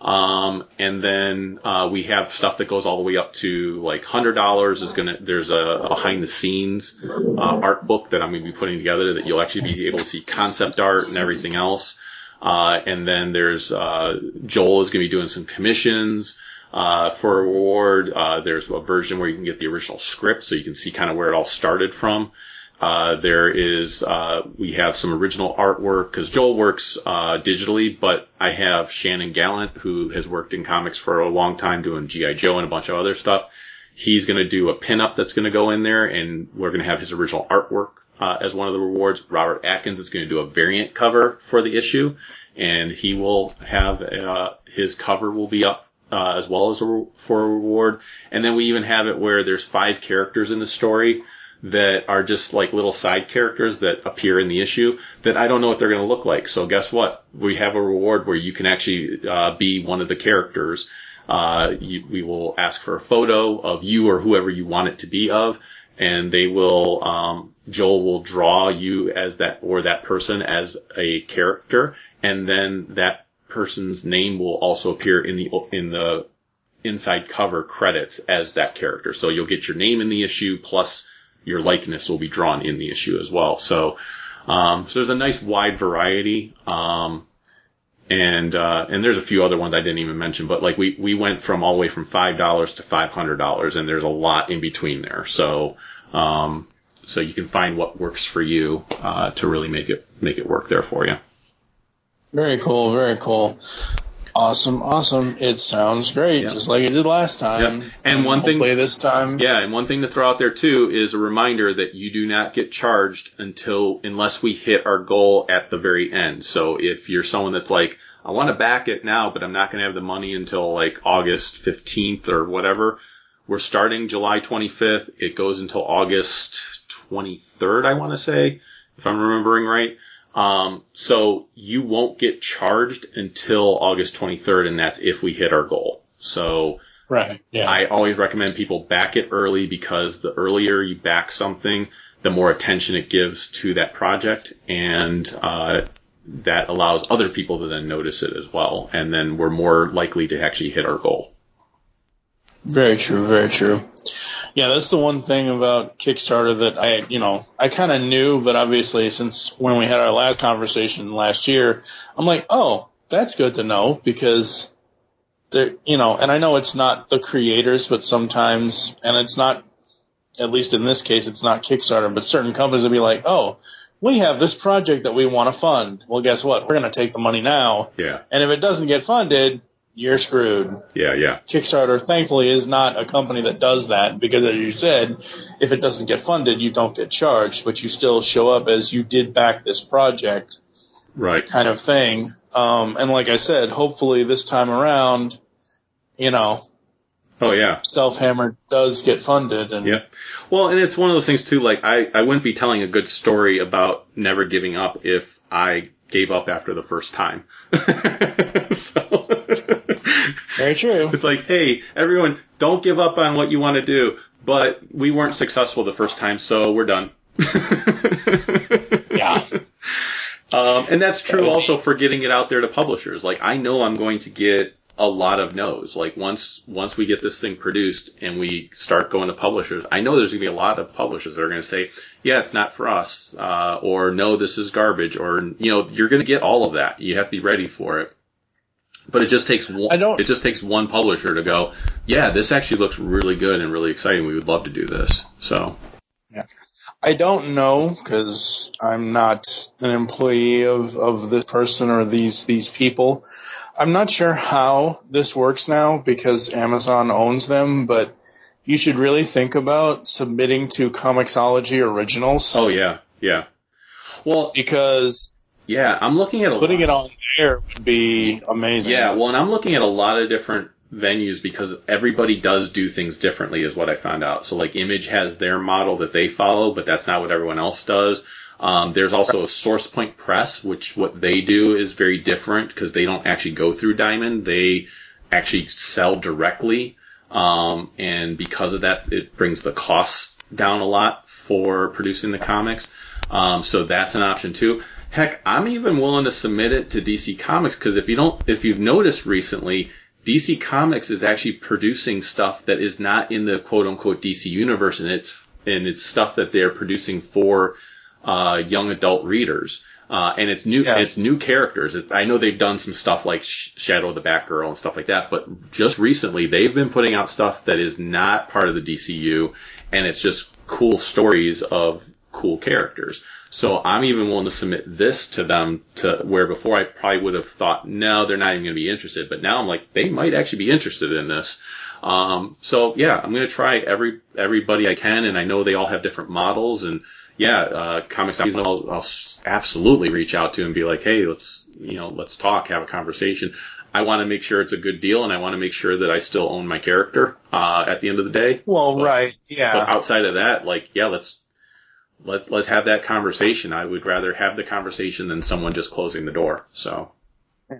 And then, we have stuff that goes all the way up to like $100 there's a behind the scenes, art book that I'm going to be putting together that you'll actually be able to see concept art and everything else. And then there's, Joel is going to be doing some commissions, for a reward. There's a version where you can get the original script so you can see kind of where it all started from. There is, we have some original artwork because Joel works, digitally, but I have Shannon Gallant, who has worked in comics for a long time doing G.I. Joe and a bunch of other stuff. He's going to do a pinup that's going to go in there, and we're going to have his original artwork, as one of the rewards. Robert Atkins is going to do a variant cover for the issue, and he will have, his cover will be up, as well as for a reward. And then we even have it where there's 5 characters in the story that are just like little side characters that appear in the issue that I don't know what they're going to look like. So guess what? We have a reward where you can actually be one of the characters. We will ask for a photo of you or whoever you want it to be of, and they will, Joel will draw you as that or that person as a character, and then that person's name will also appear in the inside cover credits as that character. So you'll get your name in the issue plus your likeness will be drawn in the issue as well. So there's a nice wide variety. And there's a few other ones I didn't even mention, but like we went from all the way from $5 to $500, and there's a lot in between there. So you can find what works for you, to really make it work there for you. Very cool. Very cool. Awesome. It sounds great, just like it did last time. Yep. And one thing, hopefully this time. Yeah, and one thing to throw out there too is a reminder that you do not get charged unless we hit our goal at the very end. So if you're someone that's like, I want to back it now, but I'm not going to have the money until like August 15th or whatever. We're starting July 25th. It goes until August 23rd, I want to say, if I'm remembering right. So you won't get charged until August 23rd, and that's if we hit our goal. So right, yeah. I always recommend people back it early, because the earlier you back something, the more attention it gives to that project, and that allows other people to then notice it as well, and then we're more likely to actually hit our goal. Very true. Yeah, that's the one thing about Kickstarter that I kind of knew, but obviously since when we had our last conversation last year, I'm like, oh, that's good to know, because they're, and I know it's not the creators, but sometimes, and it's not, at least in this case, it's not Kickstarter, but certain companies will be like, oh, we have this project that we want to fund. Well, guess what? We're going to take the money now. Yeah. And if it doesn't get funded, you're screwed. Yeah. Kickstarter, thankfully, is not a company that does that, because, as you said, if it doesn't get funded, you don't get charged, but you still show up as you did back this project, right? Kind of thing. And like I said, hopefully this time around, oh yeah, Stealth Hammer does get funded. And yeah. Well, and it's one of those things too. Like I wouldn't be telling a good story about never giving up if I gave up after the first time. So very true. It's like, hey, everyone, don't give up on what you want to do. But we weren't successful the first time, so we're done. Yeah. And that's true also for getting it out there to publishers. Like, I know I'm going to get a lot of no's. Like, once we get this thing produced and we start going to publishers, I know there's going to be a lot of publishers that are going to say, yeah, it's not for us, or no, this is garbage, or, you're going to get all of that. You have to be ready for it. But it just takes one publisher to go, yeah, this actually looks really good and really exciting. We would love to do this. So, yeah. I don't know, because I'm not an employee of this person or these people. I'm not sure how this works now, because Amazon owns them, but you should really think about submitting to Comixology Originals. Oh, yeah. Well, because I'm looking at putting it on there would be amazing. Yeah, well, and I'm looking at a lot of different venues, because everybody does do things differently, is what I found out. So, like, Image has their model that they follow, but that's not what everyone else does. There's also a Source Point Press, which what they do is very different, because they don't actually go through Diamond. They actually sell directly. And because of that, it brings the costs down a lot for producing the comics. So that's an option too. Heck, I'm even willing to submit it to DC Comics, because if you've noticed recently, DC Comics is actually producing stuff that is not in the quote unquote DC universe, and it's stuff that they're producing for young adult readers. And it's new characters. I know they've done some stuff like Shadow of the Batgirl and stuff like that, but just recently they've been putting out stuff that is not part of the DCU, and it's just cool stories of cool characters. So I'm even willing to submit this to them, to where before I probably would have thought, no, they're not even going to be interested. But now I'm like, they might actually be interested in this. So yeah, I'm going to try everybody I can, and I know they all have different models, and Comics, I'll absolutely reach out to and be like, hey, let's talk, have a conversation. I want to make sure it's a good deal, and I want to make sure that I still own my character, at the end of the day. Well, right. Yeah. But outside of that, let's have that conversation. I would rather have the conversation than someone just closing the door. So. Yeah.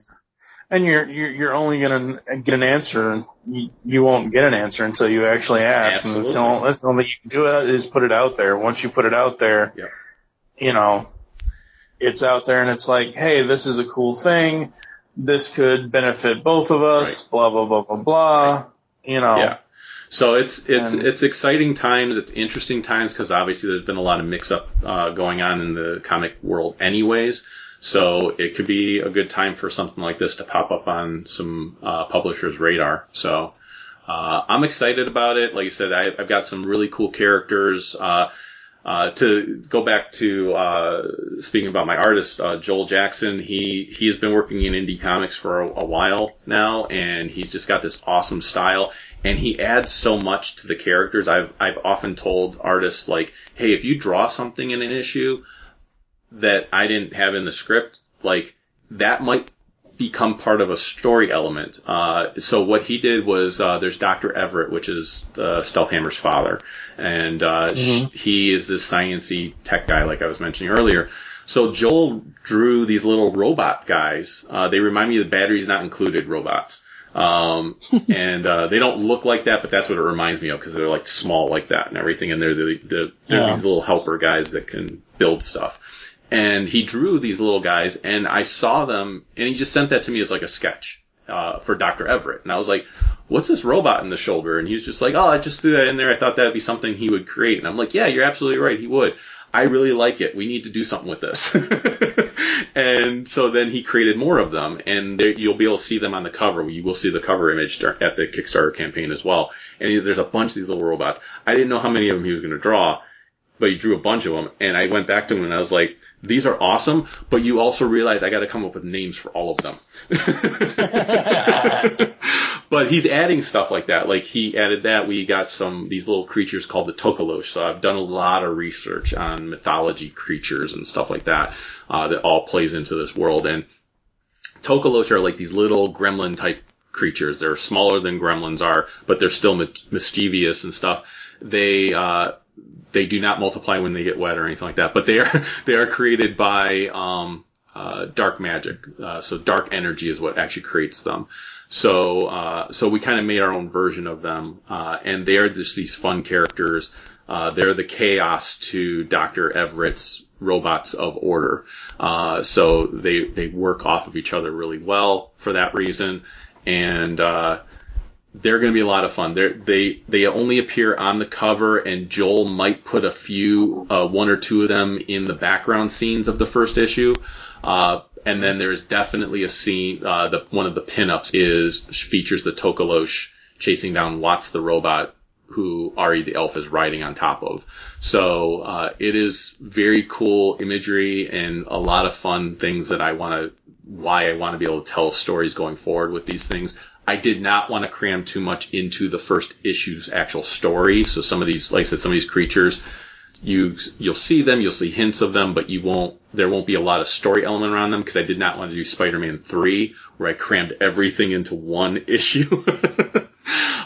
And you're only going to get an answer. You won't get an answer until you actually ask. Absolutely. And that's the only thing you can do is put it out there. Once you put it out there, it's out there, and it's like, hey, this is a cool thing. This could benefit both of us. Right. Blah blah blah blah blah. Yeah. So it's exciting times. It's interesting times, because obviously there's been a lot of mix-up going on in the comic world anyways. So it could be a good time for something like this to pop up on some publishers' radar. So I'm excited about it. Like I said, I've got some really cool characters. To go back to speaking about my artist, Joel Jackson, he has been working in indie comics for a while now, and he's just got this awesome style, and he adds so much to the characters. I've often told artists, like, hey, if you draw something in an issue that I didn't have in the script, like, that might become part of a story element. So what he did was, there's Dr. Everett, which is Stealthhammer's father. And he is this sciencey tech guy, like I was mentioning earlier. So Joel drew these little robot guys. They remind me of the batteries not included robots. And they don't look like that, but that's what it reminds me of, because they're like small like that and everything. And they're they're these little helper guys that can build stuff. And he drew these little guys, and I saw them, and he just sent that to me as like a sketch for Dr. Everett. And I was like, what's this robot in the shoulder? And he's just like, oh, I just threw that in there. I thought that'd be something he would create. And I'm like, yeah, you're absolutely right. He would. I really like it. We need to do something with this. And so then he created more of them, and you'll be able to see them on the cover. You will see the cover image at the Kickstarter campaign as well. And there's a bunch of these little robots. I didn't know how many of them he was going to draw, but he drew a bunch of them, and I went back to him and I was like, these are awesome, but you also realize I got to come up with names for all of them. But he's adding stuff like that. Like, he added that. We got these little creatures called the Tokolosh. So I've done a lot of research on mythology creatures and stuff like that, that all plays into this world. And Tokolosh are like these little gremlin type creatures. They're smaller than gremlins are, but they're still mischievous and stuff. They do not multiply when they get wet or anything like that, but they are created by dark magic. So dark energy is what actually creates them. So we kind of made our own version of them, and they're just these fun characters. They're the chaos to Dr. Everett's robots of order. So they work off of each other really well for that reason, and they're going to be a lot of fun. They only appear on the cover, and Joel might put a few, one or two of them in the background scenes of the first issue. And then there's definitely a scene, one of the pinups features the Tokolosh chasing down Watts the robot, who Ari the elf is riding on top of. So, it is very cool imagery and a lot of fun things that why I want to be able to tell stories going forward with these things. I did not want to cram too much into the first issue's actual story. So some of these, like I said, some of these creatures, you'll see them, you'll see hints of them, but there won't be a lot of story element around them, because I did not want to do Spider-Man 3, where I crammed everything into one issue.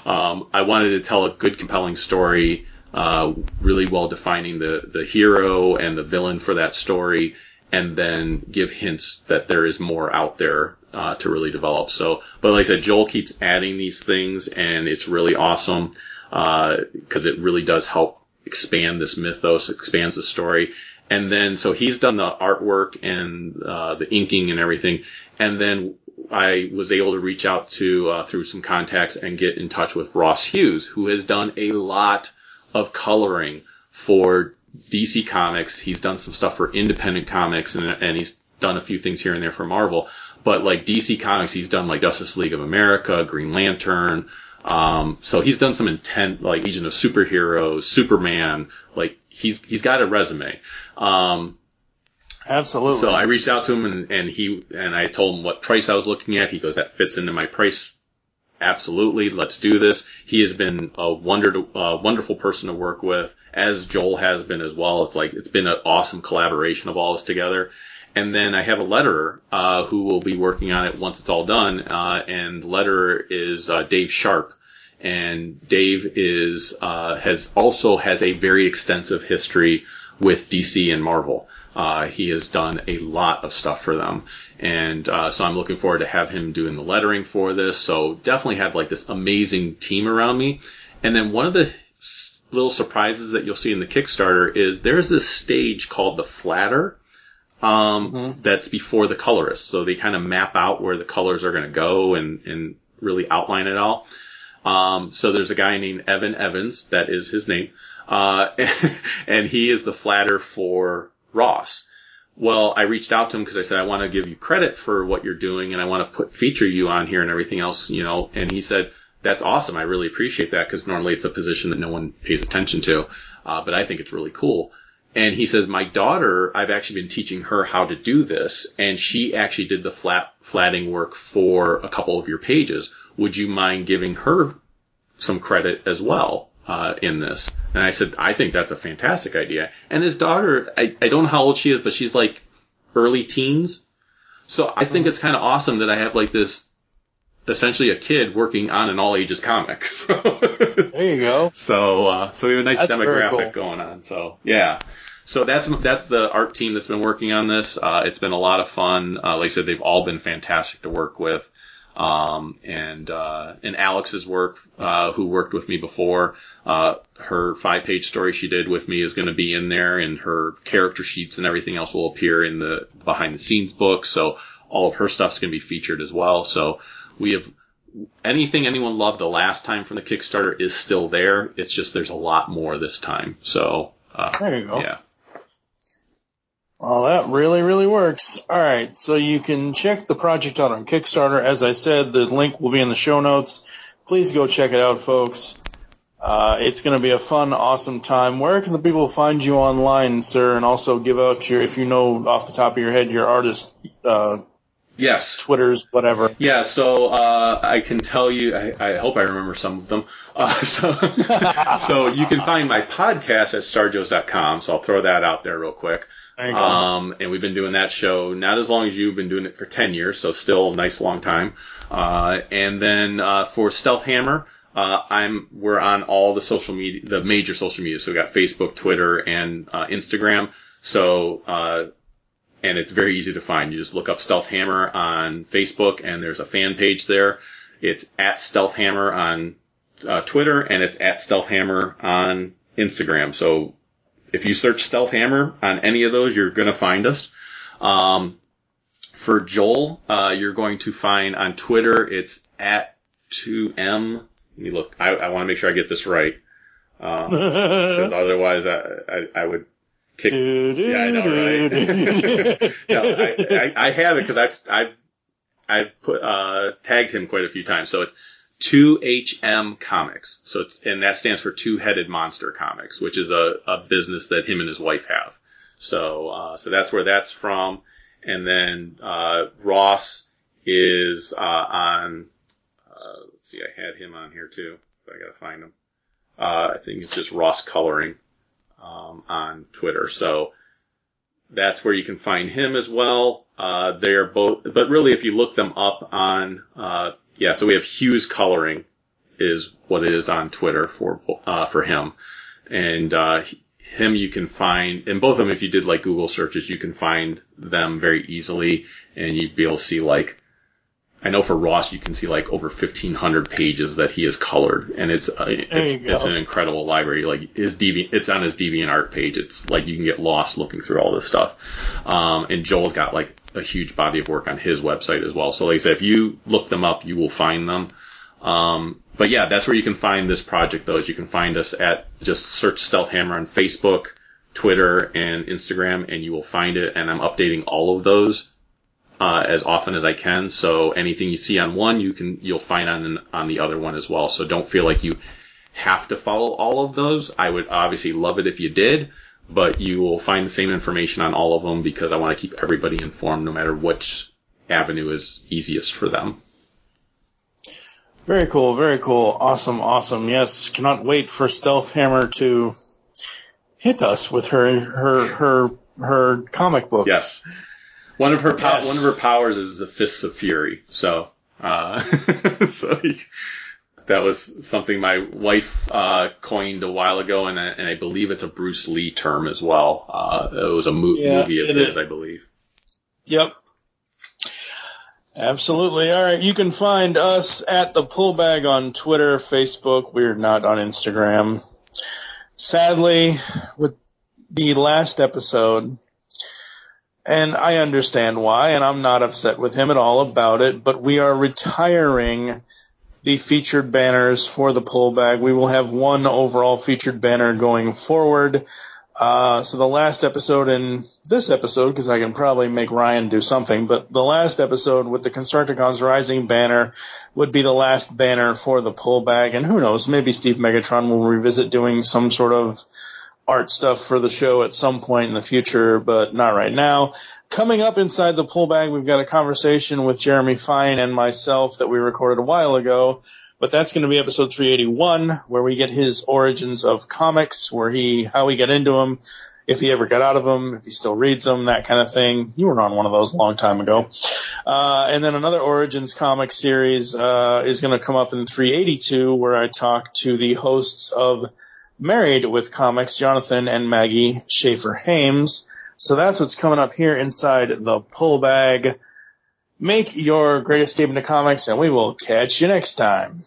I wanted to tell a good, compelling story, really well defining the hero and the villain for that story, and then give hints that there is more out there to really develop. So, but like I said, Joel keeps adding these things, and it's really awesome, because it really does help expand this mythos, expands the story. And then, so he's done the artwork and the inking and everything. And then I was able to reach out to through some contacts and get in touch with Ross Hughes, who has done a lot of coloring for DC Comics. He's done some stuff for independent comics, and he's done a few things here and there for Marvel. But like DC Comics, he's done like Justice League of America, Green Lantern. So he's done some like Legion of Superheroes, Superman. Like he's got a resume. Absolutely. So I reached out to him, and I told him what price I was looking at. He goes, that fits into my price. Absolutely. Let's do this. He has been a wonderful person to work with, as Joel has been as well. It's been an awesome collaboration of all this together. And then I have a letterer, who will be working on it once it's all done. And the letterer is, Dave Sharp. And Dave has a very extensive history with DC and Marvel. He has done a lot of stuff for them. And, so I'm looking forward to have him doing the lettering for this. So definitely have like this amazing team around me. And then one of the little surprises that you'll see in the Kickstarter is there's this stage called the Flatter. That's before the colorists. So they kind of map out where the colors are going to go and really outline it all. So there's a guy named Evan Evans, that is his name. And he is the flatter for Ross. Well, I reached out to him because I said, I want to give you credit for what you're doing, and I want to feature you on here and everything else, and he said, that's awesome. I really appreciate that, because normally it's a position that no one pays attention to. But I think it's really cool. And he says, my daughter, I've actually been teaching her how to do this, and she actually did the flatting work for a couple of your pages. Would you mind giving her some credit as well in this? And I said, I think that's a fantastic idea. And his daughter, I don't know how old she is, but she's like early teens. So I think it's kind of awesome that I have like this, essentially a kid working on an all ages comic. So there you go. So we have a nice demographic cool. going on. So yeah. So that's the art team that's been working on this. It's been a lot of fun. Like I said, they've all been fantastic to work with. And Alex's work, who worked with me before, her 5-page story she did with me is going to be in there, and her character sheets and everything else will appear in the behind the scenes book. So all of her stuff's going to be featured as well. So we have anything anyone loved the last time from the Kickstarter is still there. It's just there's a lot more this time. So, there you go. Yeah. Well, that really, really works. All right, so you can check the project out on Kickstarter. As I said, the link will be in the show notes. Please go check it out, folks. It's going to be a fun, awesome time. Where can the people find you online, sir? And also give out your, if you know off the top of your head, your artist Yes. Twitters, whatever. Yeah, so I can tell you, I hope I remember some of them. So you can find my podcast at starjoes.com, so I'll throw that out there real quick. There you go. And we've been doing that show not as long as you've been doing it for 10 years, so still a nice long time. And then for Stealth Hammer, we're on all the social media, the major social media. So we got Facebook, Twitter, and Instagram. So and it's very easy to find. You just look up Stealth Hammer on Facebook, and there's a fan page there. It's at Stealth Hammer on Twitter, and it's at Stealth Hammer on Instagram. So if you search Stealth Hammer on any of those, you're going to find us. For Joel, you're going to find on Twitter, it's at 2M. Let me look. I want to make sure I get this right. Because otherwise I would kick. Yeah, I know, right? No, I have it because I've put, tagged him quite a few times. So it's 2HM Comics. So and that stands for Two-Headed Monster Comics, which is a business that him and his wife have. So that's where that's from. And then, Ross is, on, let's see, I had him on here too, but I gotta find him. I think it's just Ross Coloring, on Twitter. So that's where you can find him as well. They are both, but really if you look them up on, so we have Hughes Coloring is what it is on Twitter for him. And, him you can find, and both of them, if you did like Google searches, you can find them very easily, and you'd be able to see like, I know for Ross you can see like over 1,500 pages that he has colored, and it's an incredible library. Like it's on his DeviantArt page. It's like you can get lost looking through all this stuff. And Joel's got like a huge body of work on his website as well. So like I said, if you look them up, you will find them. But yeah, that's where you can find this project, though, is you can find us at, just search Stealth Hammer on Facebook, Twitter, and Instagram, and you will find it. And I'm updating all of those, as often as I can. So anything you see on one, you'll find on the other one as well. So don't feel like you have to follow all of those. I would obviously love it if you did, but you will find the same information on all of them because I want to keep everybody informed no matter which avenue is easiest for them. Very cool, very cool. Awesome, awesome. Yes, cannot wait for Stealth Hammer to hit us with her comic book. Yes. One of her powers is the Fists of Fury. So, that was something my wife coined a while ago, and I believe it's a Bruce Lee term as well. It was a movie of his, I believe. Yep. Absolutely. All right. You can find us at the Pull Bag on Twitter, Facebook. We're not on Instagram. Sadly, with the last episode, and I understand why, and I'm not upset with him at all about it, but we are retiring the featured banners for the Pull Bag. We will have one overall featured banner going forward. So the last episode and this episode, because I can probably make Ryan do something, but the last episode with the Constructicons Rising banner would be the last banner for the Pull Bag. And who knows, maybe Steve Megatron will revisit doing some sort of art stuff for the show at some point in the future, but not right now. Coming up inside the Pull Bag, we've got a conversation with Jeremy Fine and myself that we recorded a while ago, but that's going to be episode 381, where we get his origins of comics, how he got into them, if he ever got out of them, if he still reads them, that kind of thing. You were on one of those a long time ago. And then another Origins comic series is going to come up in 382, where I talk to the hosts of Married with Comics, Jonathan and Maggie Schaefer-Hames. So that's what's coming up here inside the Pull Bag. Make your great escape into comics, and we will catch you next time.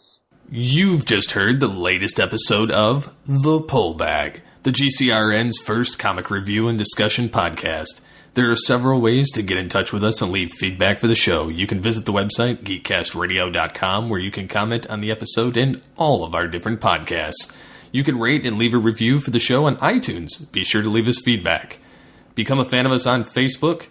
You've just heard the latest episode of The Pull Bag, the GCRN's first comic review and discussion podcast. There are several ways to get in touch with us and leave feedback for the show. You can visit the website, geekcastradio.com, where you can comment on the episode and all of our different podcasts. You can rate and leave a review for the show on iTunes. Be sure to leave us feedback. Become a fan of us on Facebook,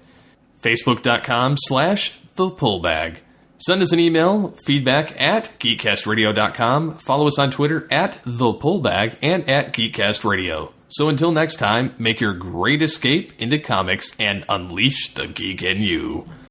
facebook.com/thepullbag. Send us an email, feedback at geekcastradio.com. Follow us on Twitter at thepullbag and at geekcastradio. So until next time, make your great escape into comics and unleash the geek in you.